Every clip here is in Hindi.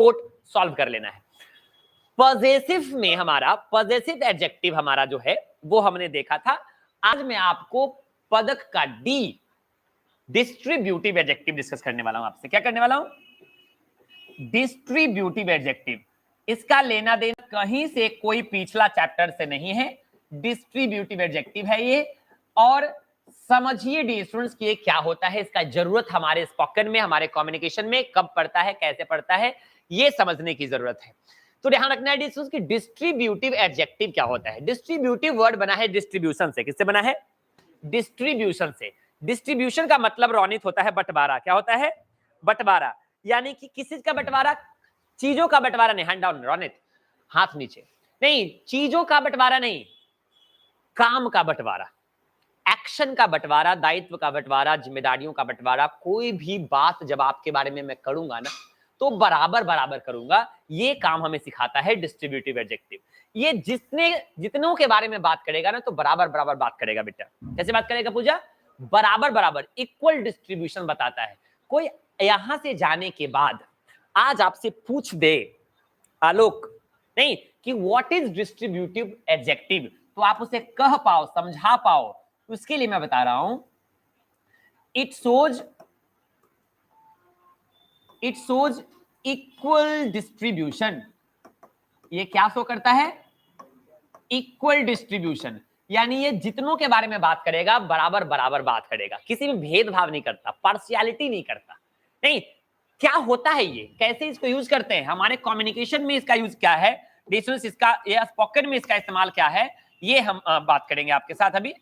कोट सॉल्व कर लेना है। पॉजेसिव में हमारा पॉजेसिव एडजेक्टिव हमारा जो है वो हमने देखा था। आज मैं आपको पदक का डी डिस्ट्रीब्यूटिव एडजेक्टिव डिस्कस करने वाला हूं आपसे। क्या करने वाला हूं? Distributive adjective. इसका लेना देना कहीं से कोई पिछला चैप्टर से नहीं है, डिस्ट्रीब्यूटिव एडजेक्टिव है ये। और समझिए डी स्टूडेंट्स कि ये क्या होता है, इसका जरूरत हमारे स्पोकन में, हमारे कम्युनिकेशन में कब पड़ता है, कैसे पड़ता है, ये समझने की जरूरत है। तो ध्यान रखना है डी स्टूडेंट्स कि डिस्ट्रीब्यूटिव एडजेक्टिव क्या होता है। डिस्ट्रीब्यूटिव वर्ड बना है डिस्ट्रीब्यूशन से। किससे बना है? डिस्ट्रीब्यूशन से। डिस्ट्रीब्यूशन का मतलब रौनित होता है बंटवारा। क्या होता है? बंटवारा। यानी कि किसी का बंटवारा, चीजों का बंटवारा नहीं। हैंड डाउन रौनित, हाथ नीचे। नहीं, चीजों का बंटवारा नहीं, काम का बंटवारा, एक्शन का बंटवारा, दायित्व का बंटवारा, जिम्मेदारियों का बंटवारा। कोई भी बात जब आपके बारे में मैं करूंगा ना तो बराबर बराबर करूंगा। ये काम हमें सिखाता है डिस्ट्रीब्यूटिव एडजेक्टिव। ये जितनों के बारे में बात करेगा ना तो बराबर बराबर बात करेगा बेटा। कैसे बात करेगा पूजा? बराबर बराबर, इक्वल डिस्ट्रीब्यूशन बताता है। कोई यहां से जाने के बाद आज आपसे पूछ दे आलोक नहीं कि व्हाट इज डिस्ट्रीब्यूटिव एडजेक्टिव, तो आप उसे कह पाओ, समझा पाओ, उसके लिए मैं बता रहा हूं इट शोज इक्वल डिस्ट्रीब्यूशन। ये क्या शो करता है? Equal distribution. यानी ये जितनों के बारे में बात करेगा बराबर बराबर बात करेगा, किसी में भेदभाव नहीं करता, पार्शियलिटी नहीं करता। नहीं, क्या होता है ये, कैसे इसको यूज करते हैं, हमारे कम्युनिकेशन में इसका यूज क्या है, डिस्टेंस इसका, ये स्पोकन में इसका इस्तेमाल क्या है, ये हम बात करेंगे आपके साथ अभी।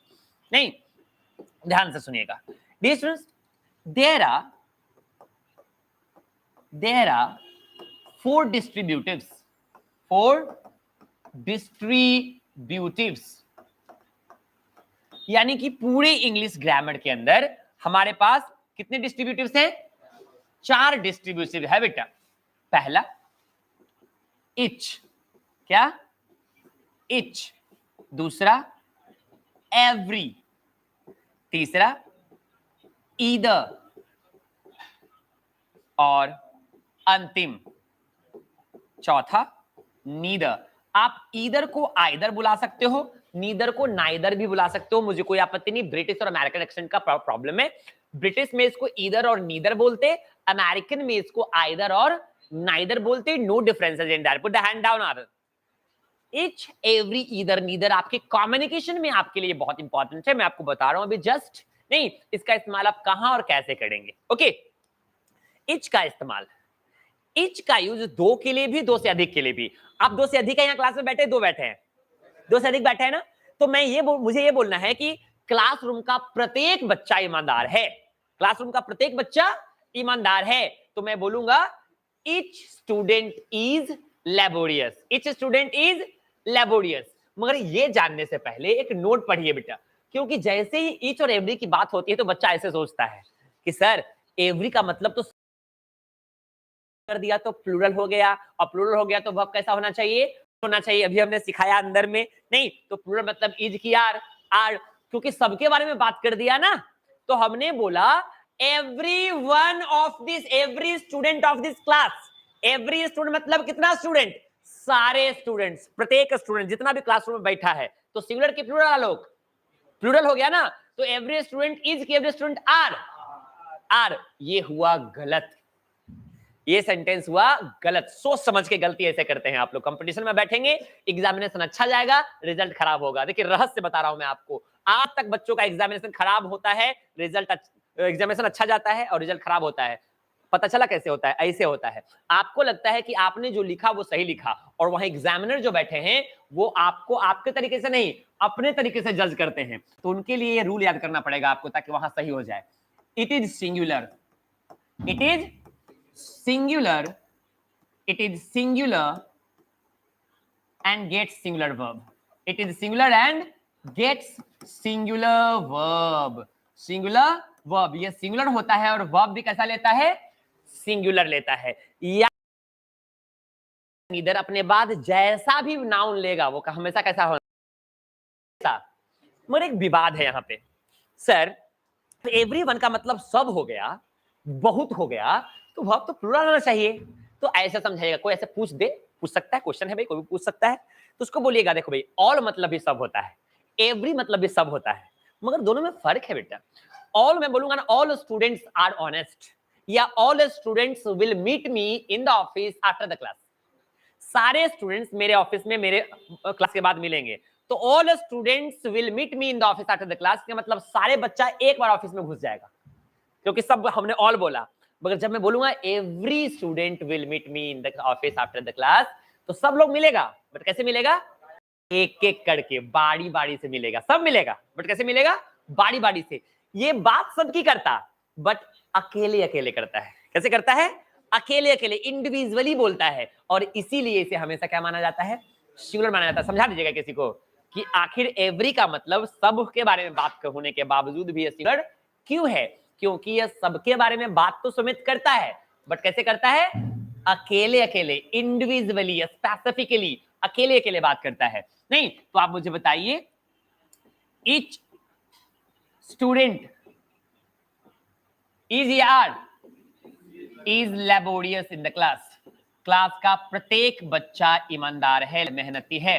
नहीं, ध्यान से सुनिएगा distance. There are four distributives. यानी कि पूरे इंग्लिश ग्रामर के अंदर हमारे पास कितने डिस्ट्रीब्यूटिव्स हैं? 4 डिस्ट्रीब्यूटिव है बेटा। पहला इच, क्या? इच। दूसरा एवरी। तीसरा ईदर। और अंतिम चौथा नीदर। आप ईदर को आइदर बुला सकते हो, नीदर को नाइदर भी बुला सकते हो, मुझे कोई आपत्ति नहीं। ब्रिटिश और अमेरिकन एक्सेंट का प्रॉब्लम है। ब्रिटिश में इसको ईदर और नीदर बोलते, अमेरिकन में इसको आइदर और नाइदर बोलते। No differences in that. Put the hand down. Or each, every, either, neither आपके कम्युनिकेशन में आपके लिए बहुत इंपॉर्टेंट है। मैं आपको बता रहा हूं अभी जस्ट। नहीं, इसका इस्तेमाल आप कहां और कैसे करेंगे। ओके, इच का इस्तेमाल, इच का यूज 2 के लिए भी, 2 से अधिक के लिए भी। आप 2 से अधिक है यहाँ क्लास में बैठे, 2 बैठे हैं, 2 से अधिक बैठे हैं ना, तो मैं मुझे ये बोलना है कि क्लासरूम का प्रत्येक बच्चा ईमानदार है। क्लासरूम का प्रत्येक बच्चा ईमानदार है, तो मैं बोलूंगा each student is laborious. Each student is laborious. मगर ये जानने से पहले एक नोट पढ़िए बेटा, क्योंकि जैसे ही ईच और एवरी की बात होती है तो बच्चा ऐसे सोचता है कि सर एवरी का मतलब तो कर दिया तो प्लूरल हो गया, और प्लूरल हो गया तो वर्ब कैसा होना चाहिए? अभी हमने सिखाया अंदर में। नहीं, तो प्लूरल मतलब इज की आर, क्योंकि सबके बारे में बात कर दिया ना, तो हमने बोला every student of this class. Every student मतलब कितना स्टूडेंट? सारे स्टूडेंट्स, प्रत्येक स्टूडेंट जितना भी क्लासरूम में बैठा है। तो सिंगुलर की प्लूरल आलोक? प्लूरल हो गया ना, तो एवरी स्टूडेंट इज की एवरी स्टूडेंट आर। ये हुआ गलत, ये सेंटेंस हुआ गलत। सोच समझ के गलती ऐसे करते हैं आप लोग। कंपटीशन में बैठेंगे, एग्जामिनेशन अच्छा जाएगा, रिजल्ट खराब होगा। देखिए रहस्य बता रहा हूं मैं आपको, आज तक बच्चों का एग्जामिनेशन खराब होता है, एग्जामिनेशन अच्छा जाता है और रिजल्ट खराब होता है। पता चला कैसे होता है? ऐसे होता है, आपको लगता है कि आपने जो लिखा वो सही लिखा, और वहां एग्जामिनर जो बैठे हैं वो आपको आपके तरीके से नहीं, अपने तरीके से जज करते हैं। तो उनके लिए ये रूल याद करना पड़ेगा आपको, ताकि वहां सही हो जाए। It is singular, it is singular, it is singular and gets singular verb. It is singular and gets singular verb. Singular verb, ये singular होता है और verb भी कैसा लेता है? Singular लेता है। या इधर अपने बाद जैसा भी नाउन लेगा वो हमेशा कैसा होना। मगर एक विवाद है यहाँ पे, सर एवरीवन का मतलब सब हो गया, बहुत हो गया, तो वर्ब तो प्लूरल होना चाहिए। तो ऐसे समझाइएगा, कोई ऐसे पूछ सकता है, क्वेश्चन है भाई, कोई भी पूछ सकता है, तो उसको बोलिएगा देखो भाई ऑल मतलब भी सब होता है, एवरी मतलब भी सब होता है, मगर दोनों में फर्क है बेटा। ऑल मैं बोलूंगा ना ऑल स्टूडेंट्स आर ऑनेस्ट, या all students will meet me in the office after the class, सारे स्टूडेंट्स मेरे ऑफिस में मेरे क्लास के बाद मिलेंगे, तो all students will meet me in the office after the class का मतलब सारे बच्चा एक बार ऑफिस में घुस जाएगा, क्योंकि सब हमने ऑल बोला। मगर जब मैं बोलूंगा every student will meet me in the office after the class, तो सब लोग मिलेगा, बट कैसे मिलेगा, एक एक करके बारी बारी से मिलेगा, सब मिलेगा, बट कैसे मिलेगा, बारी बारी से। ये बात सबकी करता, बट अकेले अकेले करता है। कैसे करता है, अकेले अकेले इंडिविजुअली बोलता है, और इसीलिए इसे हमेशा क्या माना जाता है, सिंगुलर माना जाता है। समझा दीजिएगा किसी को कि आखिर एवरी का मतलब सब के बारे में बात होने के बावजूद भी ये सिंगुलर क्यों है, क्योंकि ये सबके बारे में बात तो सुमित करता है, बट कैसे करता है, अकेले अकेले, इंडिविजुअली, स्पेसिफिकली अकेले अकेले बात करता है। नहीं तो आप मुझे बताइए, ईच स्टूडेंट इज यार is laborious in the class, class का प्रत्येक बच्चा ईमानदार है, मेहनती है।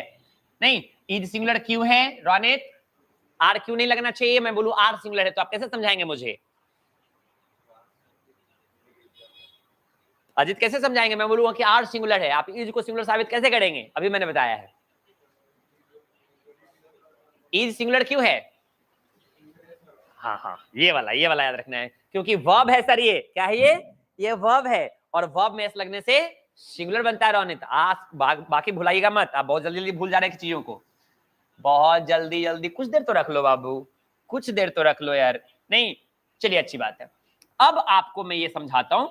नहीं, इज सिंगुलर क्यों है रोनित, आर क्यों नहीं लगना चाहिए, मैं बोलूं आर सिंगुलर है तो आप कैसे समझाएंगे मुझे, अजित कैसे समझाएंगे, मैं बोलूंगा कि आर सिंगुलर है, आप इज को सिंगुलर साबित कैसे करेंगे, अभी मैंने बताया है। इज सिंगुलर क्यों है, हाँ हाँ ये वाला याद रखना है, क्योंकि वर्ब है सर, ये क्या है, ये वर्ब है, और वर्ब में एस लगने से सिंगुलर बनता है रोनित। आप बाकी भुलाइएगा मत, आप बहुत जल्दी जल्दी भूल जा रहे हैं चीजों को, बहुत जल्दी जल्दी, कुछ देर तो रख लो बाबू, कुछ देर तो रख लो यार। नहीं चलिए अच्छी बात है, अब आपको मैं ये समझाता हूं,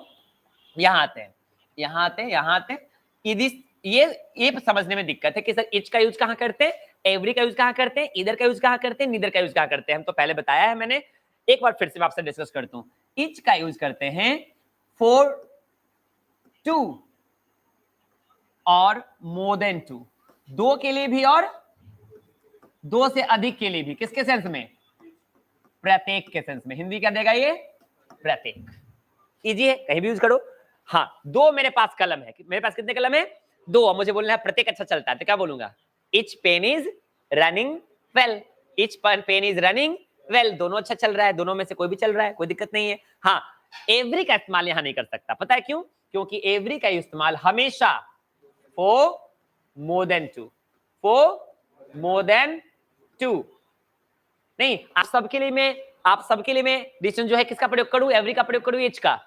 यहाँ आते हैं, यहाँ आते हैं, यहाँ आते हैं। ये समझने में दिक्कत है कि सर इच का यूज कहाँ करते हैं, एवरी का यूज कहाँ करते हैं, इधर का यूज कहाँ करते हैं, नीदर का यूज कहाँ करते हैं। हम तो पहले बताया है मैंने, एक बार फिर से आपसे डिस्कस करता हूँ। इच का यूज करते हैं फॉर टू और मोर देन टू, दो के लिए भी और दो से अधिक के लिए भी। किसके सेंस में, प्रत्येक के सेंस में। हिंदी क्या देगा ये, प्रत्येक। इजी है, कहीं भी यूज करो। हाँ, दो मेरे पास कलम है, मेरे पास कितने कलम है, दो, और मुझे बोलना है प्रत्येक अच्छा चलता है, तो क्या बोलूंगा, each pen is running well, each pen is running well, दोनों अच्छा चल रहा है, दोनों में से कोई भी चल रहा है, कोई दिक्कत नहीं है। हाँ, एवरी का इस्तेमाल यहां नहीं कर सकता, पता है क्यों, क्योंकि एवरी का इस्तेमाल हमेशा for more than two, for more than two. नहीं, आप सबके लिए मैं डिसीजन जो है किसका प्रयोग करूं, एवरी का प्रयोग करूं, इच का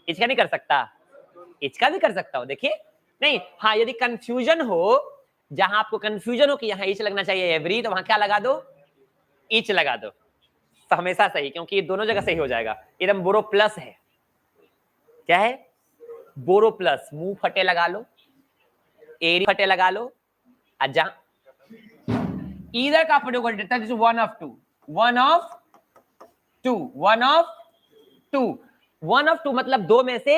नहीं कर सकता, इच का भी कर सकता हूं, देखिए। नहीं, हाँ यदि कंफ्यूजन हो, जहां आपको कंफ्यूजन हो कि यहां इच लगना चाहिए एवरी, तो वहां क्या लगा दो, इच लगा दो, तो हमेशा सही, क्योंकि ये दोनों जगह सही हो जाएगा। एकदम बोरो प्लस है, क्या है, बोरो प्लस, मुंह फटे लगा लो, एरी फटे लगा लो, जहां इधर का प्रयोग कर देता है, one of two, one of two, one of two, one of two मतलब दो में से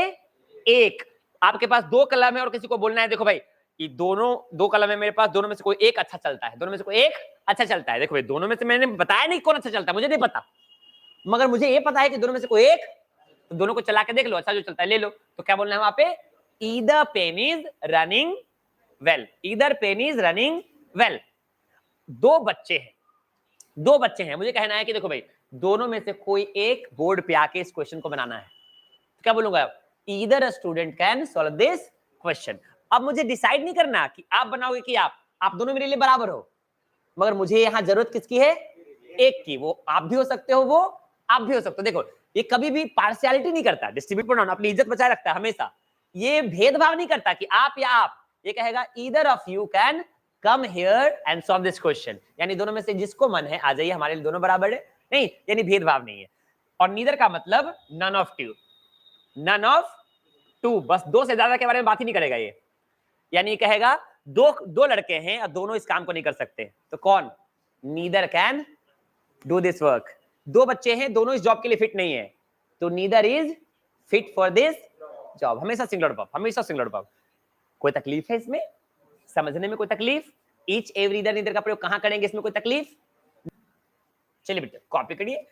एक। आपके पास दो कलम है और किसी को बोलना है देखो भाई, ये दोनों दो कलम है मेरे पास, दोनों में से कोई एक अच्छा चलता है, दोनों में से कोई एक अच्छा चलता है। देखो भाई, दोनों में से मैंने बताया नहीं कौन अच्छा चलता है, मुझे नहीं पता, मगर मुझे ये पता है कि दोनों में से कोई एक, तो दोनों को चला के देख लो, अच्छा जो चलता है ले लो। तो क्या बोलना है वहां पे, either pen is running well, either pen is running well. दो बच्चे हैं, मुझे कहना है कि देखो भाई, दोनों में से कोई एक बोर्ड पे आके इस क्वेश्चन को बनाना है, तो क्या बोलूंगा, either a student can solve this question. अब मुझे डिसाइड नहीं करना कि आप बनाओगे कि आप दोनों मेरे लिए बराबर हो, मगर मुझे यहां जरूरत किसकी है, एक की। वो आप भी हो सकते हो, वो आप भी हो सकते हो। देखो, ये कभी भी पार्शियलिटी नहीं करता, डिस्ट्रीब्यूट प्रोनाउन अपनी इज्जत बचाए रखता है हमेशा, ये भेदभाव नहीं करता कि आप या आप, ये कहेगा either of you can come here and solve this question, यानी दोनों में से जिसको मन है आ जाइए, हमारे लिए दोनों बराबर है। नहीं, यानी भेदभाव नहीं है। और नीदर का मतलब none of two, none of two, बस दो से ज्यादा के बारे में बात ही नहीं करेगा ये, यानी कहेगा दो लड़के हैं और दोनों इस काम को नहीं कर सकते, तो कौन, neither can do this work. दो बच्चे हैं, दोनों इस जॉब के लिए फिट नहीं है, तो neither is fit for this job. हमेशा सिंगुलर वर्ब, हमेशा सिंगुलर वर्ब। कोई तकलीफ है इसमें, समझने में कोई तकलीफ, ईच एवरी इधर नीदर का प्रयोग कहां करेंगे, इसमें कोई तकलीफ। चलिए बेटा कॉपी करिए,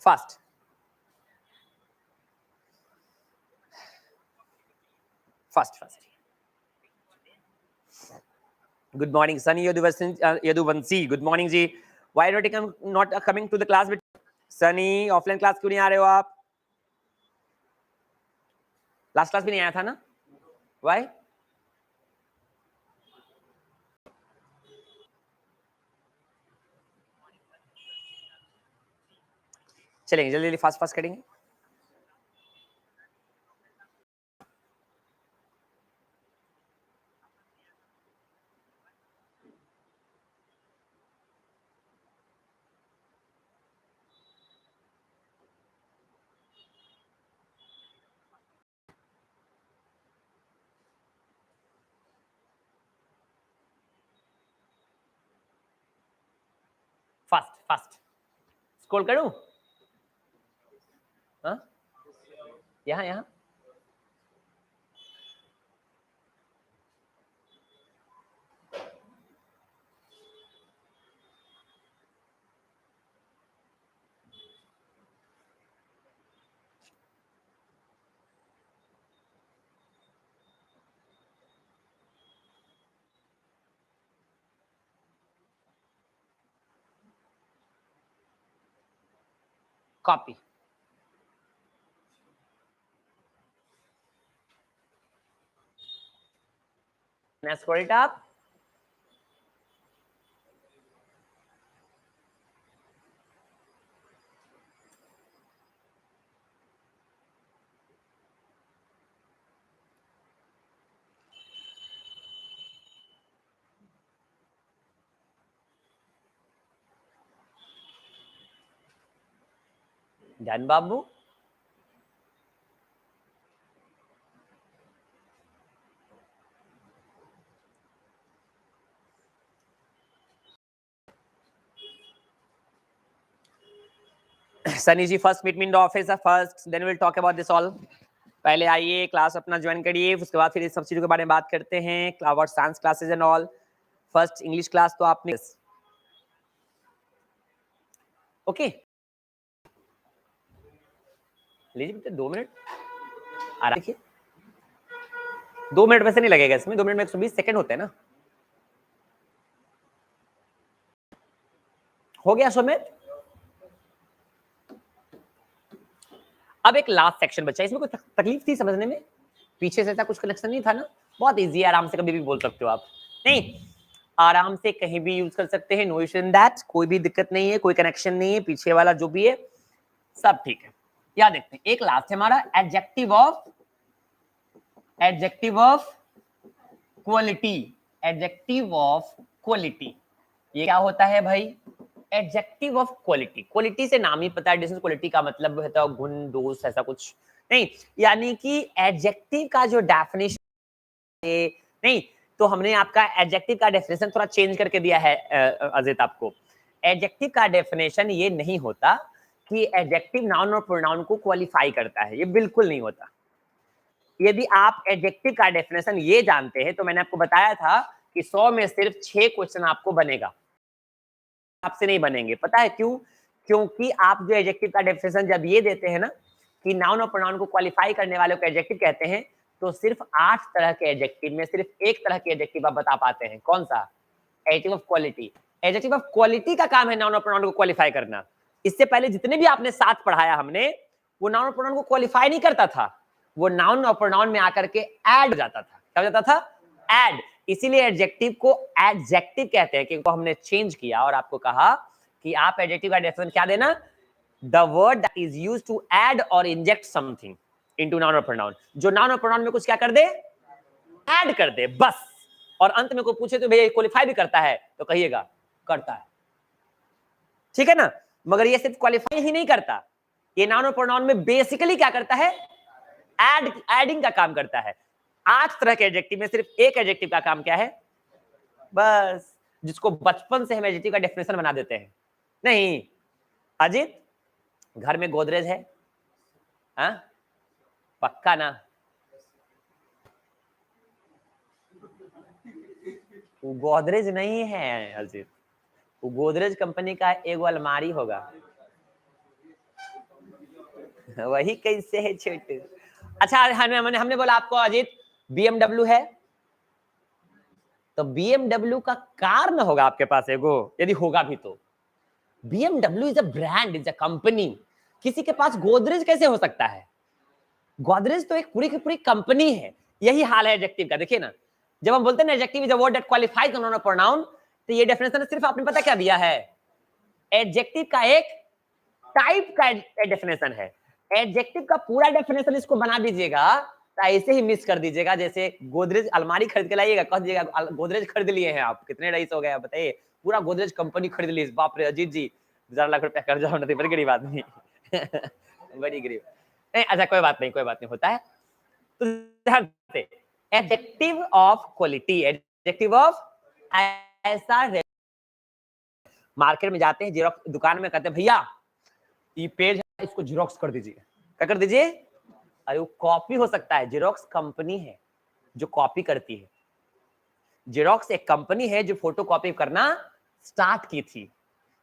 fast. Fast fast. Good morning Sunny Yaduvanshi, good morning ji. Why not coming to the class? Sunny offline class क्यों नहीं आ रहे हो आप? लास्ट क्लास भी नहीं आया था ना? व्हाई? चलेंगे जल्दी जल्दी फास्ट फास्ट करेंगे। फास्ट फास्ट स्क्रॉल करूं? हाँ, यहाँ यहाँ copy. scroll it up। Done बाबू। Sunny ji first meet me in the office first, then will talk about this all. पहले आइए क्लास अपना ज्वाइन करिए, उसके बाद फिर इस सब चीजों के बारे में बात करते हैं, about science classes and all. First English class तो आपने ओके लीजिए 2 मिनट आराम देखिए। 2 मिनट वैसे नहीं लगेगा इसमें, 2 मिनट में 120 सेकंड होते हैं ना। हो गया सुमित? अब एक लास्ट सेक्शन बचा, इसमें कोई तकलीफ थी समझने में? पीछे से ऐसा कुछ कनेक्शन नहीं था ना? बहुत इजी है, आराम से कभी भी बोल सकते हो आप। नहीं, आराम से कहीं भी यूज कर सकते हैं, नो इशू इन दैट, कोई भी दिक्कत नहीं है, कोई कनेक्शन नहीं है, पीछे वाला जो भी है सब ठीक है। या देखते हैं एक लास्ट है हमारा, adjective of quality. Adjective of quality ये क्या होता है भाई? एडजेक्टिव ऑफ क्वालिटी, क्वालिटी से नाम ही पता है, डिफरेंट क्वालिटी का मतलब होता है गुण दोष ऐसा कुछ नहीं, यानी कि एडजेक्टिव का जो डेफिनेशन नहीं, तो हमने आपका एडजेक्टिव का डेफिनेशन थोड़ा चेंज करके दिया है अजित आपको। एडजेक्टिव का डेफिनेशन ये नहीं होता कि एडजेक्टिव नाउन और प्रोनाउन को क्वालिफाई करता है, ये बिल्कुल नहीं होता। यदि आप एडजेक्टिव का डेफिनेशन ये जानते हैं तो मैंने आपको बताया था कि 100 में सिर्फ 6 क्वेश्चन आपको बनेगा, आपसे नहीं बनेंगे। पता है क्यों? क्योंकि आप जो एडजेक्टिव का डेफिनेशन जब ये देते हैं ना कि नाउन और प्रोनाउन को क्वालिफाई करने वाले को एडजेक्टिव कहते हैं, तो सिर्फ 8 तरह के एडजेक्टिव में सिर्फ एक तरह के एडजेक्टिव आप बता पाते हैं। कौन सा? Adjective of quality. Adjective of quality का काम है नाउन और प्रोनाउन को क्वालिफाई करना। इससे पहले जितने भी आपने साथ पढ़ाया हमने, वो नाउन और प्रोनाउन को क्वालिफाई नहीं करता था, वो नाउन और प्रोनाउन में आकर के ऐड हो जाता था। क्या हो जाता था? ऐड। इसीलिए एडजेक्टिव को एडजेक्टिव कहते हैं, क्योंकि हमने चेंज किया और आपको कहा कि आप एडजेक्टिव का डेफिनेशन क्या देना? The word that is used to add और इंजेक्ट समथिंग इनटू नाउन और प्रोनाउन, जो नाउन और प्रोनाउन में कुछ क्या कर दे? ऐड कर दे, बस। और अंत में कोई पूछे तो भैया क्वालिफाई भी करता है, तो कहिएगा करता है, ठीक है ना? मगर ये सिर्फ क्वालिफाई ही नहीं करता, ये नाउन और प्रोनाउन में बेसिकली क्या करता है? एडिंग का काम करता है। 8 तरह के एडजेक्टिव में सिर्फ एक एडजेक्टिव का काम क्या है? बस, जिसको बचपन से हम एडजेक्टिव का डेफिनेशन बना देते हैं। नहीं अजित, घर में गोदरेज है? हाँ पक्का ना? वो गोदरेज नहीं है अजित, वो गोदरेज कंपनी का एक अलमारी होगा। वही कैसे है छोटू। अच्छा हमने बोला आपको अजीत BMW है, तो BMW का कार न होगा आपके पास एगो, यदि होगा भी तो। BMW is a brand, is a company. किसी के पास गोदरेज कैसे हो सकता है? गोदरेज तो एक पूरी की पूरी कंपनी है। यही हाल है एडजेक्टिव का। देखिए ना, जब हम बोलते हैं adjective is a word that qualifies a noun और प्रोनाउन, तो ये डेफिनेशन सिर्फ आपने पता क्या दिया है? एडजेक्टिव का एक टाइप का डेफिनेशन है। एडजेक्टिव का पूरा डेफिनेशन इसको बना दीजिएगा तो ऐसे ही मिस कर दीजिएगा, जैसे गोदरेज अलमारी खरीद के लाइएगा, कह दीजिएगा गोदरेज खरीद लिए हैं आप, कितने रईस हो गए आप बताइए, पूरा गोदरेज कंपनी खरीद ली, बाप रे अजीत जी 1000 लाख रुपया कर जाओ, नहीं बड़ी गरीब आदमी बड़ी गरीब। नहीं अच्छा कोई बात नहीं, कोई बात नहीं, होता है। तो ध्यान से, adjective of quality, adjective of ऐसा। मार्केट में जाते हैं, जेरोक्स दुकान में, कहते हैं भैया ये पेज है इसको जेरोक्स कर दीजिए। क्या कर दीजिए? अरे वो कॉपी हो सकता है, जेरोक्स कंपनी है जो कॉपी करती है। जेरोक्स एक कंपनी है जो फोटो कॉपी करना स्टार्ट की थी।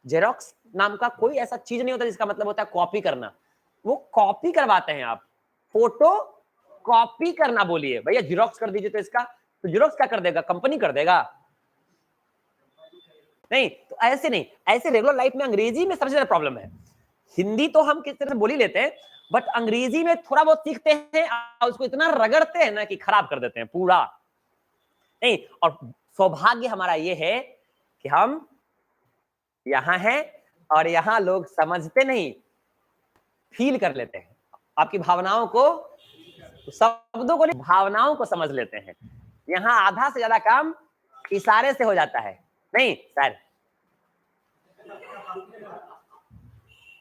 जेरोक्स नाम का कोई ऐसा चीज नहीं होता जिसका मतलब होता है कॉपी करना। वो कॉपी करवाते हैं आप, फोटो कॉपी करना बोलिए भैया जेरोक्स कर दीजिए, तो इसका तो जेरोक्स क्या कर देगा? कंपनी कर देगा। नहीं तो ऐसे नहीं, ऐसे रेगुलर लाइफ में अंग्रेजी में सबसे ज्यादा प्रॉब्लम है। हिंदी तो हम किस तरह से बोल ही लेते हैं, बट अंग्रेजी में थोड़ा बहुत सीखते हैं और उसको इतना रगड़ते हैं ना कि खराब कर देते हैं पूरा। नहीं, और सौभाग्य हमारा ये है कि हम यहां हैं और यहां लोग समझते नहीं, फील कर लेते हैं आपकी भावनाओं को, शब्दों को नहीं भावनाओं को समझ लेते हैं। यहां आधा से ज्यादा काम इशारे से हो जाता है। नहीं सर,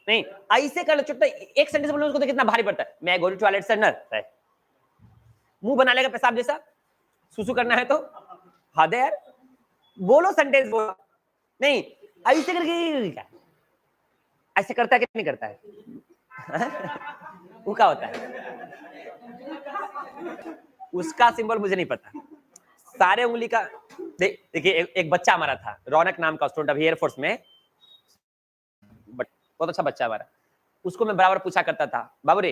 नहीं ऐसे कर लो चुपता, एक सेंटेंस बोलो उसको तो कितना भारी पड़ता है। मैं गो टू टॉयलेट सर, मुंह बना लेगा पेशाब जैसा, सुसु करना है तो हद है यार, बोलो सेंटेंस बोलो। नहीं ऐसे करके क्या, ऐसे करता है कि नहीं करता है? वो क्या होता है? उसका सिंबल मुझे नहीं पता, सारे उंगली का। देखिए एक बच्चा हमारा था, रौनक नाम का स्टूडेंट, अभी एयरफोर्स में, बट बहुत अच्छा बच्चा हमारा। उसको मैं बराबर पूछा करता था, बाबू रे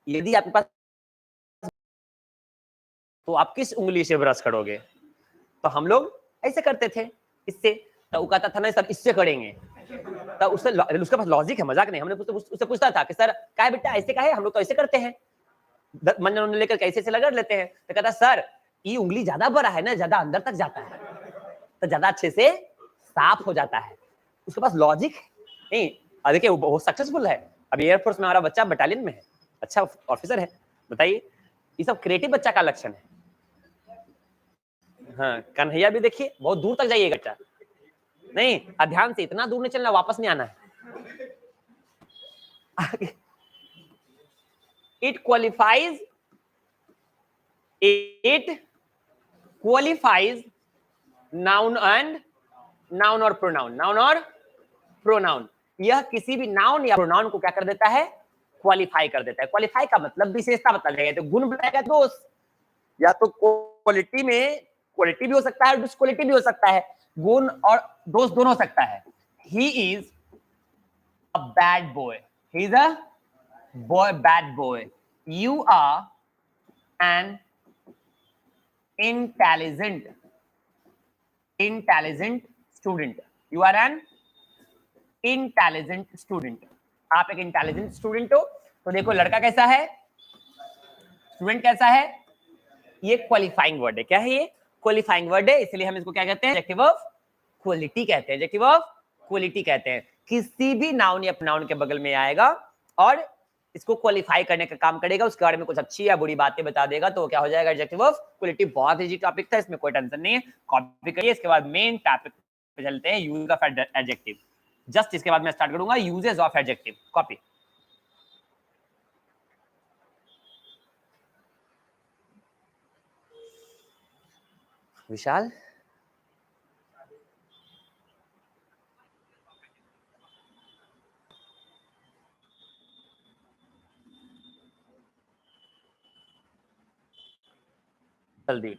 यदि आपके पास तो आप किस उंगली से ब्रश करोगे? तो हम लोग ऐसे करते थे इससे, तो वो कहता था ना सर इससे करेंगे। तो उसके पास लॉजिक है, मजाक नहीं। हमने उससे पूछता था कि सर क्या है बेटा ऐसे का है, हम लोग तो ऐसे करते हैं, मंजन लेकर कैसे से लगड़ लेते हैं। तो कहता सर ये उंगली ज्यादा बड़ा है ना, ज्यादा अंदर तक जाता है, तो ज्यादा अच्छे से साफ हो जाता है। उसके पास लॉजिक नहीं। देखिए वो सक्सेसफुल है, अभी एयरफोर्स में हमारा बच्चा बटालियन में है, अच्छा ऑफिसर है। बताइए ये सब क्रिएटिव बच्चा का लक्षण है। हाँ कन्हैया भी देखिए बहुत दूर तक जाइएगा बच्चा। नहीं ध्यान से, इतना दूर नहीं चलना, वापस नहीं आना है। It qualifies, it qualifies noun and noun और प्रोनाउन, नाउन और प्रोनाउन। यह किसी भी नाउन या प्रोनाउन को क्या कर देता है? क्वालिफाई कर देता है। क्वालिफाई का मतलब विशेषता बता देगा, तो गुण बताएगा दोस्त, या तो क्वालिटी में क्वालिटी भी हो सकता है, डिसक्वालिटी भी हो सकता है, गुण और दोष दोनों हो सकता है। He is a bad boy, he is a boy, bad boy. You are an intelligent student. You are an intelligent student. आप एक इंटेलिजेंट स्टूडेंट हो। तो देखो लड़का कैसा है, स्टूडेंट कैसा है, ये क्वालिफाइंग वर्ड है। क्या है ये? क्वालिफाइंग वर्ड है, इसलिए हम इसको क्या कहते हैं? एडजेक्टिव ऑफ क्वालिटी कहते हैं। एडजेक्टिव ऑफ क्वालिटी कहते हैं। किसी भी नाउन या प्रोनाउन के बगल में आएगा और इसको क्वालिफाई करने का काम करेगा, उसके बारे में कुछ अच्छी या बुरी बातें बता देगा, तो क्या हो जाएगा? Adjective of quality. बहुत इजी टॉपिक था, इसमें कोई टेंशन नहीं है, कॉपी करिए। इसके बाद मेन टॉपिक पे चलते हैं, यूज ऑफ एडजेक्टिव। जस्ट इसके बाद मैं स्टार्ट करूंगा यूजेस ऑफ एडजेक्टिव। कॉपी। विशाल जल्दी।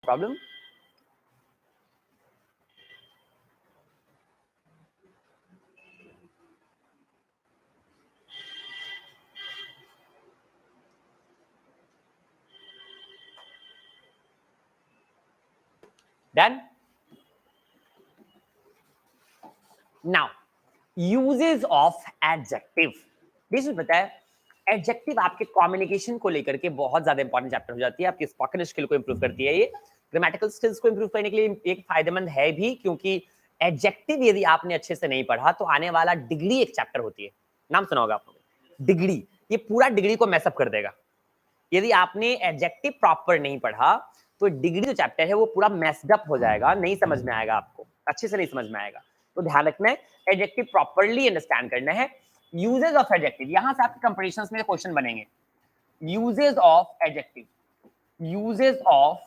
Problem? Done? Now uses of adjective. देखिए पता है एडजेक्टिव आपके कम्युनिकेशन को लेकर के बहुत ज्यादा इंपॉर्टेंट चैप्टर हो जाती है, आपकी स्पोकन स्किल को इंप्रूव करती है, ये ग्रामेटिकल स्किल्स को इंप्रूव करने के लिए एक फायदेमंद है भी, क्योंकि एडजेक्टिव यदि आपने अच्छे से नहीं पढ़ा तो आने वाला डिग्री एक चैप्टर होती है, नाम सुना होगा आपने डिग्री, ये पूरा डिग्री को मैसअप कर देगा। यदि आपने एडजेक्टिव प्रॉपर नहीं पढ़ा तो डिग्री जो चैप्टर है वो पूरा मैस्ड अप हो जाएगा, नहीं समझ में आएगा, आपको अच्छे से नहीं समझ में आएगा। तो ध्यान रखना है, एडजेक्टिव प्रॉपर्ली अंडरस्टैंड करना है। यूजेस ऑफ एडजेक्टिव, यहां से आपके कंपटीशंस में क्वेश्चन बनेंगे। Uses of adjective, uses of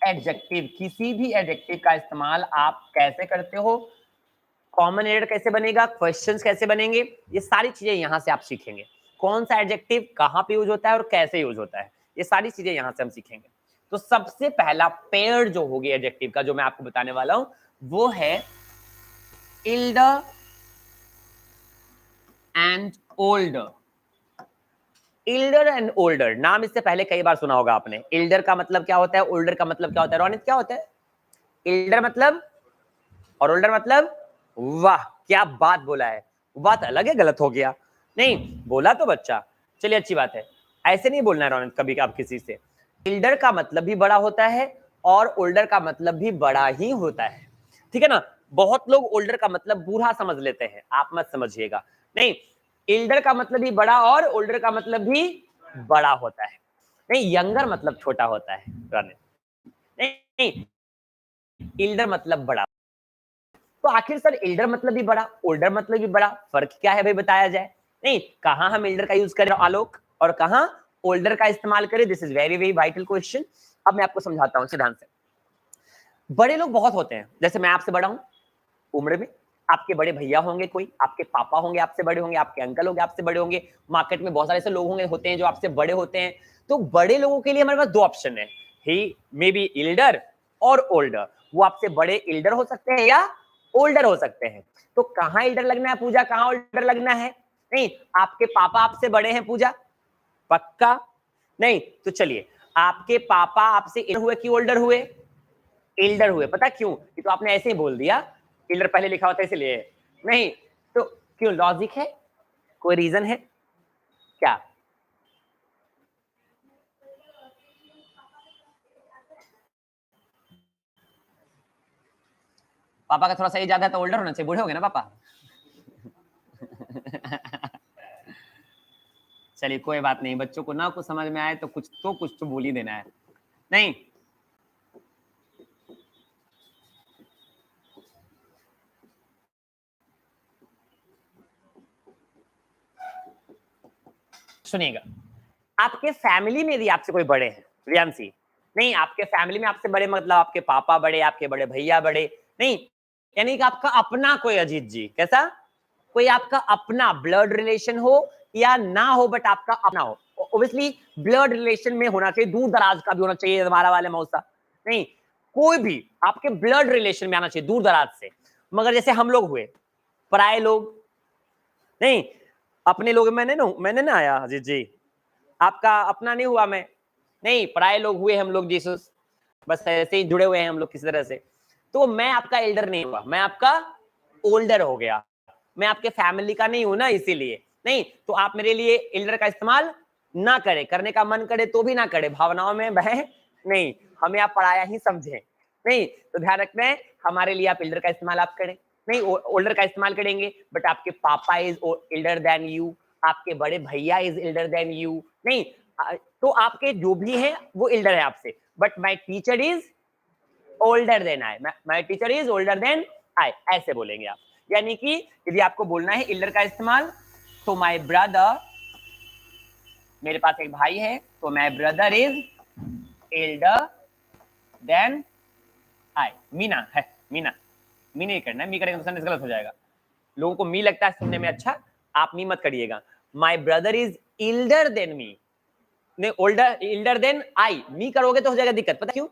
adjective, किसी भी एडजेक्टिव का इस्तेमाल आप कैसे करते हो, कॉमन एरर कैसे बनेगा, क्वेश्चंस कैसे बनेंगे, ये सारी चीजें यहां से आप सीखेंगे। कौन सा एडजेक्टिव कहां पे यूज होता है और कैसे यूज होता है, ये सारी चीजें यहां से हम सीखेंगे। तो सबसे पहला पेयर जो होगी एडजेक्टिव का, जो मैं आपको बताने वाला हूं, वो है elder and older. Elder and older, नाम इससे पहले कई बार सुना होगा आपने। इल्डर का मतलब क्या होता है, ओल्डर का मतलब क्या होता है, रोनित क्या होता है? इल्डर मतलब और ओल्डर मतलब, वाह क्या बात बोला है, बात अलग है, गलत हो गया नहीं बोला तो बच्चा, चलिए अच्छी बात है, ऐसे नहीं बोलना है रोनित कभी आप किसी से। इल्डर का मतलब भी बड़ा होता है और ओल्डर का मतलब भी बड़ा ही होता है, ठीक है ना। बहुत लोग ओल्डर का मतलब बूढ़ा समझ लेते हैं, आप मत समझिएगा, नहीं, इल्डर का मतलब भी बड़ा और ओल्डर का मतलब भी बड़ा होता है। नहीं, यंगर मतलब छोटा होता है रोनित, नहीं, इल्डर मतलब बड़ा। तो आखिर सर इल्डर मतलब भी बड़ा, ओल्डर मतलब भी बड़ा, फर्क क्या है भाई बताया जाए। नहीं, कहां हम इल्डर का यूज करें आलोक और कहां ओल्डर का इस्तेमाल करें, this is very very vital question. अब मैं आपको समझाता हूं ध्यान से। बड़े लोग बहुत होते हैं, जैसे मैं आपसे बड़ा हूं उम्र में, आपके बड़े भैया होंगे, कोई आपके पापा होंगे आपसे बड़े होंगे, आपके अंकल होंगे आपसे बड़े होंगे, मार्केट में बहुत सारे ऐसे लोग होंगे होते हैं जो आपसे बड़े होते हैं। तो बड़े लोगों के लिए हमारे पास दो ऑप्शन है, ही मे बी इल्डर और ओल्डर। वो आपसे बड़े इल्डर हो सकते हैं या ओल्डर हो सकते हैं। तो कहां इल्डर लगना है पूजा, कहां ओल्डर लगना है? नहीं, आपके पापा आपसे बड़े हैं पूजा, पक्का नहीं? तो चलिए, आपके पापा आपसे इल्डर हुए कि ओल्डर हुए? इल्डर हुए। पता क्यों? कि तो आपने ऐसे ही बोल दिया, इल्डर पहले लिखा होता है इसलिए नहीं। तो क्यों, लॉजिक है, कोई रीजन है क्या? पापा का थोड़ा सा एज ज्यादा है तो ओल्डर होना चाहिए, बूढ़े हो गए ना पापा। चलिए कोई बात नहीं, बच्चों को ना कुछ समझ में आए तो कुछ तो बोल ही देना है। नहीं, सुनिएगा, आपके फैमिली में यदि आपसे कोई बड़े हैं, रियांसी, नहीं आपके फैमिली में आपसे बड़े मतलब आपके पापा बड़े, आपके बड़े भैया बड़े, नहीं, यानी कि आपका अपना कोई अजीत जी, कैसा कोई आपका अपना ब्लड रिलेशन हो या ना हो, बट आपका अपना हो, ऑब्वियसली ब्लड रिलेशन में होना चाहिए, दूर दराज का भी होना चाहिए, हमारा वाले मौसा नहीं, कोई भी आपके ब्लड रिलेशन में आना चाहिए दूर दराज से। मगर जैसे हम लोग हुए पराये लोग, नहीं अपने लोग, मैंने ना आया अजीत जी, आपका अपना नहीं हुआ मैं, नहीं पराये लोग हुए हम लोग, जीसस बस ऐसे ही जुड़े हुए हैं हम लोग किसी तरह से। तो मैं आपका एल्डर नहीं हुआ, मैं आपका ओल्डर हो गया, मैं आपके फैमिली का नहीं हूं ना, इसीलिए नहीं। तो आप मेरे लिए एल्डर का इस्तेमाल ना करें, करने का मन करे तो भी ना करे, भावनाओं में बह नहीं, हमें आप पराया ही समझें, नहीं। तो ध्यान रखना है, हमारे लिए आप एल्डर का इस्तेमाल आप करें, नहीं ओल्डर का इस्तेमाल करेंगे, बट आपके पापा इज एल्डर देन यू, आपके बड़े भैया इज एल्डर देन यू, नहीं तो आपके जो भी हैं वो एल्डर है आपसे, but my teacher is older than I, my teacher is older than I, ऐसे बोलेंगे आप। यानी कि यदि आपको बोलना है एल्डर का इस्तेमाल, तो माय ब्रदर, मेरे पास एक भाई है तो my brother is elder than I. Meena है, मीना, मी नहीं करना है, मी करेंगे तो सेंटेंस गलत हो जाएगा, लोगों को मी लगता है सुनने में अच्छा, आप मी मत करिएगा। My brother is elder than me, नहीं ओल्डर एल्डर देन आई, मी करोगे तो हो जाएगा दिक्कत, पता क्यों?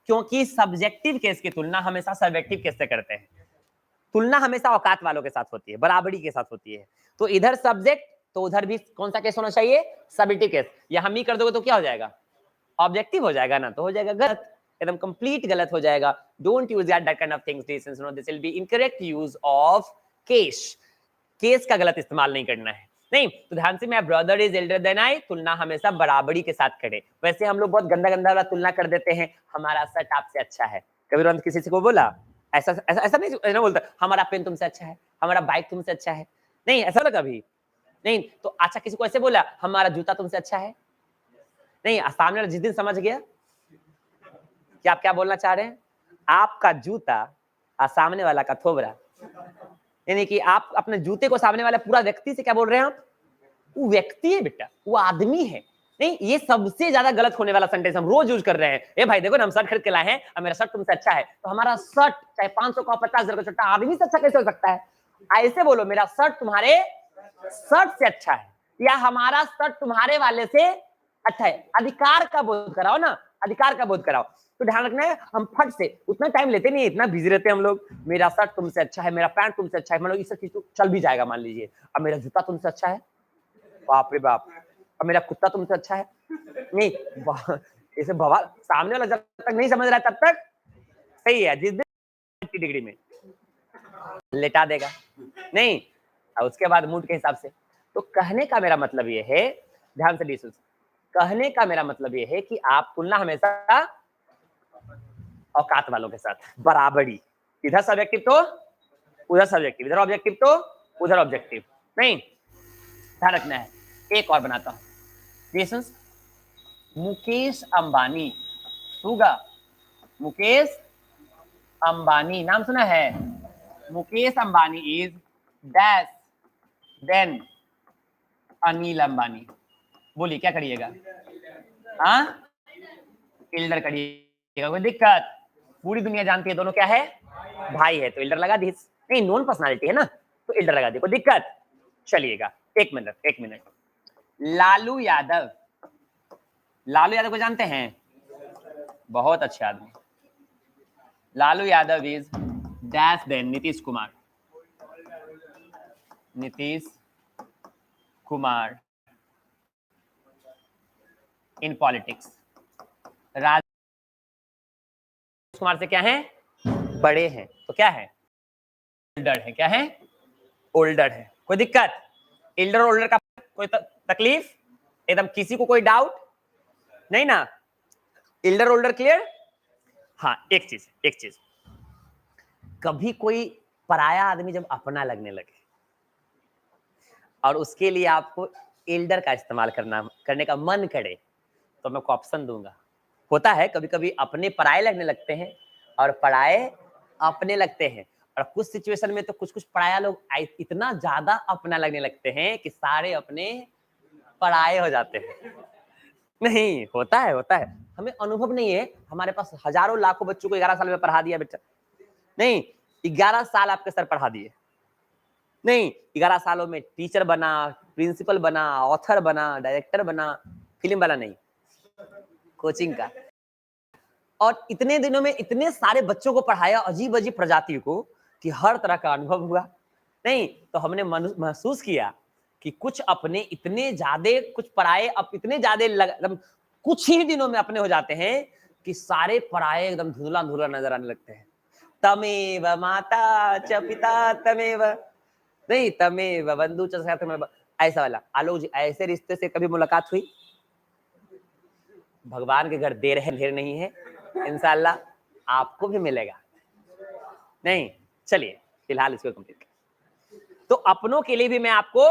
क्योंकि सब्जेक्टिव केस की तुलना हमेशा सब्जेक्टिव केस से करते हैं। तुलना हमेशा औकात वालों के साथ होती है, बराबरी के साथ होती है। तो इधर सब्जेक्ट तो उधर भी कौन सा केस होना चाहिए? Subjective case. या हम ही कर दोगे तो क्या हो जाएगा? ऑब्जेक्टिव हो जाएगा ना, तो हो जाएगा गलत, एकदम कंप्लीट गलत हो जाएगा। Don't use that kind of things, this will be incorrect use of case. Case का गलत इस्तेमाल नहीं करना है। नहीं तो ध्यान से, मैं brother is elder than I, तुलना हमेशा बराबरी के साथ करे। वैसे हम लोग बहुत गंदा गंदा वाला तुलना कर देते हैं, हमारा शर्ट आपसे अच्छा है। कभी तुरंत किसी से को बोला ऐसा ऐसा ऐसा नहीं ना बोलता, हमारा पेन तुमसे अच्छा है, हमारा बाइक तुमसे अच्छा है, नहीं ऐसा ना कभी नहीं। तो अच्छा किसी को ऐसे बोला हमारा जूता तुमसे अच्छा है, नहीं सामने वाला जिस दिन समझ गया कि आप क्या बोलना चाह रहे हैं, आपका जूता और सामने वाला का थोबरा, यानी कि आप अपने जूते को सामने वाला पूरा व्यक्ति से क्या बोल रहे हैं आप? वो व्यक्ति है बेटा, वो आदमी है। नहीं, ये सबसे ज्यादा गलत होने वाला सेंटेंस हम रोज यूज कर रहे हैं। ए भाई देखो ना, हम शर्ट खरीद के लाए हैं और मेरा शर्ट तुमसे अच्छा है, तो हमारा शर्ट चाहे 500 का 50,000 का शर्ट आदमी से अच्छा कैसे हो सकता है? ऐसे बोलो, मेरा शर्ट तुम्हारे शर्ट से अच्छा है, या हमारा शर्ट तुम्हारे वाले से अच्छा है। अधिकार का बोध कराओ ना, अधिकार का बोध कराओ। तो ध्यान रखना है, हम फट से उतना टाइम लेते नहीं, इतना बिजी रहते हैं हम लोग। मेरा शर्ट तुमसे अच्छा है, मेरा पैंट तुमसे अच्छा है, मतलब ये सब चीज तो चल भी जाएगा मान लीजिए। अब मेरा जूता तुमसे अच्छा है, बाप रे बाप, अब मेरा कुत्ता तुमसे अच्छा है, नहीं ऐसे बवाल। सामने वाला जब तक नहीं समझ रहा है तब तक सही है, जिस दिन की डिग्री में लेटा देगा नहीं, और उसके बाद मूड के हिसाब से। तो कहने का मेरा मतलब ये है, ध्यान से लीजिए, कहने का मेरा मतलब ये है कि आप तुलना हमेशा औकात वालों के साथ, बराबरी। इधर सब्जेक्टिव तो उधर सब्जेक्टिव, इधर ऑब्जेक्टिव तो उधर ऑब्जेक्टिव। नहीं, ध्यान रखना है। एक और बनाता हूं, मुकेश अंबानी, सुगा, मुकेश अंबानी नाम सुना है? Mukesh Ambani is dash than Anil Ambani. बोलिए क्या करिएगा? हाँ, इल्डर करिएगा, कोई दिक्कत? पूरी दुनिया जानती है दोनों क्या है, भाई है, तो इल्डर लगा दी। नहीं, नॉन पर्सनालिटी है ना, तो इल्डर लगा दी, कोई दिक्कत? चलिएगा, एक मिनट एक मिनट। लालू यादव, लालू यादव को जानते हैं? बहुत अच्छे आदमी। Lalu Yadav is dash then Nitish Kumar, Nitish Kumar in politics. Raj Kumar से क्या है? बड़े हैं, तो क्या है? ओल्डर है। क्या है? ओल्डर है, कोई दिक्कत? एल्डर ओल्डर का कोई तकलीफ? एकदम किसी को कोई डाउट नहीं ना? Elder older clear? हाँ, एक चीज, कभी कोई पराया आदमी जब अपना लगने लगे और उसके लिए आपको एल्डर का इस्तेमाल करने का मन करे, तो मैं आपको ऑप्शन दूंगा। होता है कभी कभी अपने पराये लगने लगते हैं और पराये अपने लगते हैं, और कुछ सिचुएशन में तो कुछ कुछ पराया लोग इतना ज्यादा अपना लगने लगते हैं कि सारे अपने पराये हो जाते हैं। नहीं, होता है, हमें अनुभव नहीं है। हमारे पास हजारों लाखों बच्चों को 11 साल में पढ़ा दिया बेटा, नहीं 11 साल आपके सर पढ़ा दिए, नहीं 11 सालों में टीचर बना, प्रिंसिपल बना, ऑथर बना, डायरेक्टर बना, फिल्म वाला नहीं, कोचिंग का। और इतने दिनों में इतने सारे बच्चों को पढ़ाया, अजीब अजीब प्रजातियों को, कि हर तरह का अनुभव हुआ। नहीं तो हमने महसूस किया कि कुछ अपने इतने ज्यादा, कुछ पराये अब इतने ज्यादा कुछ ही दिनों में अपने हो जाते हैं कि सारे पराये एकदम धुंधला धुंधला नजर आने लगते हैं। तमेव माता च पिता तमेव, नहीं तमेव बंधु च सखा तमेव, ऐसा वाला। आलोक जी, ऐसे रिश्ते से कभी मुलाकात हुई? भगवान के घर देर है ढेर नहीं है, इंशाल्लाह आपको भी मिलेगा। नहीं, चलिए फिलहाल इसको कंप्लीट। तो अपनों के लिए भी मैं आपको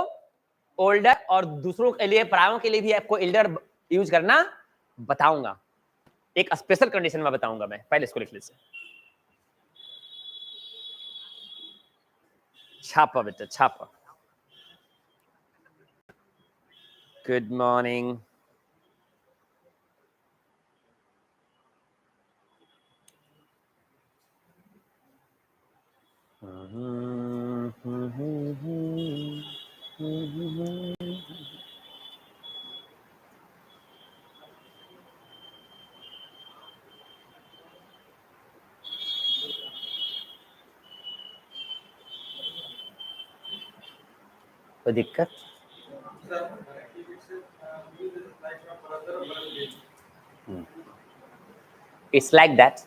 ओल्डर और दूसरों के लिए, परायों के लिए भी आपको एल्डर यूज करना बताऊंगा। एक स्पेशल कंडीशन में बताऊंगा मैं, पहले इसको लिख लीजिए। छापा बेटा छापा। Good morning. कोई दिक्कत? It's like that.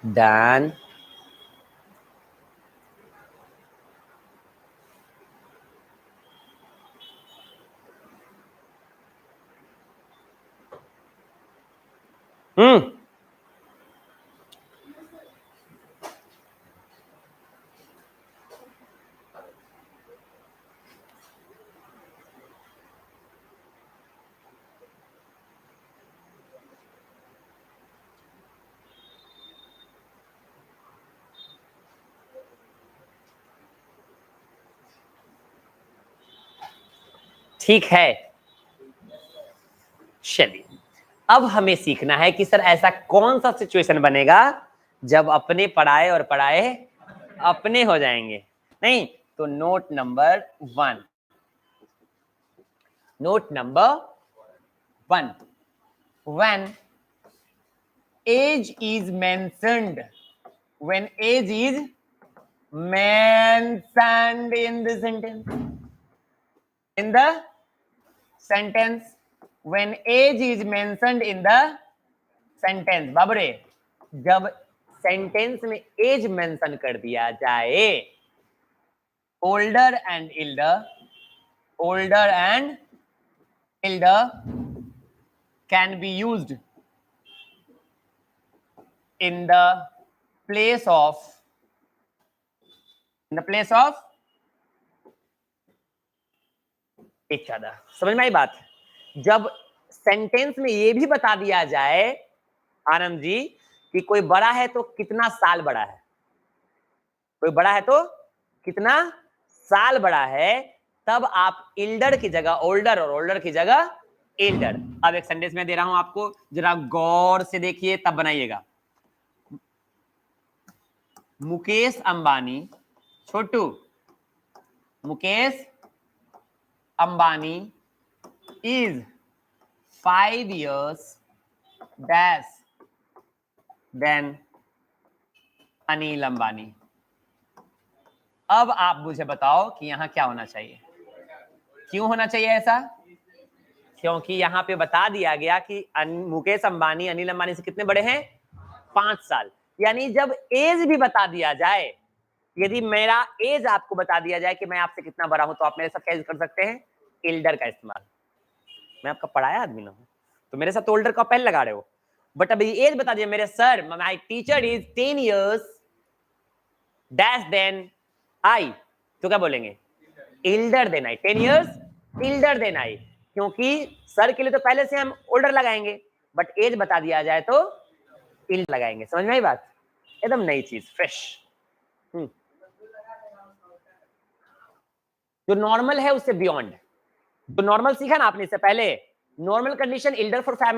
डन. ठीक है. चलिए, अब हमें सीखना है कि सर ऐसा कौन सा सिचुएशन बनेगा जब अपने पढ़ाए और पढ़ाए अपने हो जाएंगे. नहीं तो note number 1. Note number 1. when age is mentioned when age is mentioned in the sentence when age is mentioned in the sentence. बाबरे, जब सेंटेंस में एज मेंशन कर दिया जाए, older and elder can be used in the place of each other. समझ में आई बात? जब सेंटेंस में ये भी बता दिया जाए आनंद जी कि कोई बड़ा है तो कितना साल बड़ा है, कोई बड़ा है तो कितना साल बड़ा है, तब आप इल्डर की जगह ओल्डर और ओल्डर की जगह एल्डर. अब एक सेंटेंस में दे रहा हूं आपको, जरा गौर से देखिए तब बनाइएगा. मुकेश अंबानी, छोटू, Mukesh Ambani is 5 years dash than Anil Ambani. अब आप मुझे बताओ कि यहां क्या होना चाहिए, क्यों होना चाहिए ऐसा? क्योंकि यहां पे बता दिया गया कि मुकेश अंबानी अनिल अंबानी से कितने बड़े हैं? 5 साल. यानी जब एज भी बता दिया जाए, यदि मेरा एज आपको बता दिया जाए कि मैं आपसे कितना बड़ा हूं, तो आप मेरे साथ क्या कर सकते हैं? एल्डर का इस्तेमाल. मैं आपका पढ़ाया आदमी ना हूं तो मेरे साथ ओल्डर का पहले लगा रहे हो. बट अभी एज बता दिया, मेरे sir my teacher is 10 years dash than I, तो क्या बोलेंगे? Elder than I. 10 years elder than I, क्योंकि सर के लिए तो पहले से हम ओल्डर लगाएंगे, बट एज बता दिया जाए तो एल्डर लगाएंगे. समझ में आई बात? एकदम नई चीज, फ्रेश. जो नॉर्मल है उससे बियॉन्ड. जो नॉर्मल सीखा ना आपने इससे पहले, normal condition Elder for family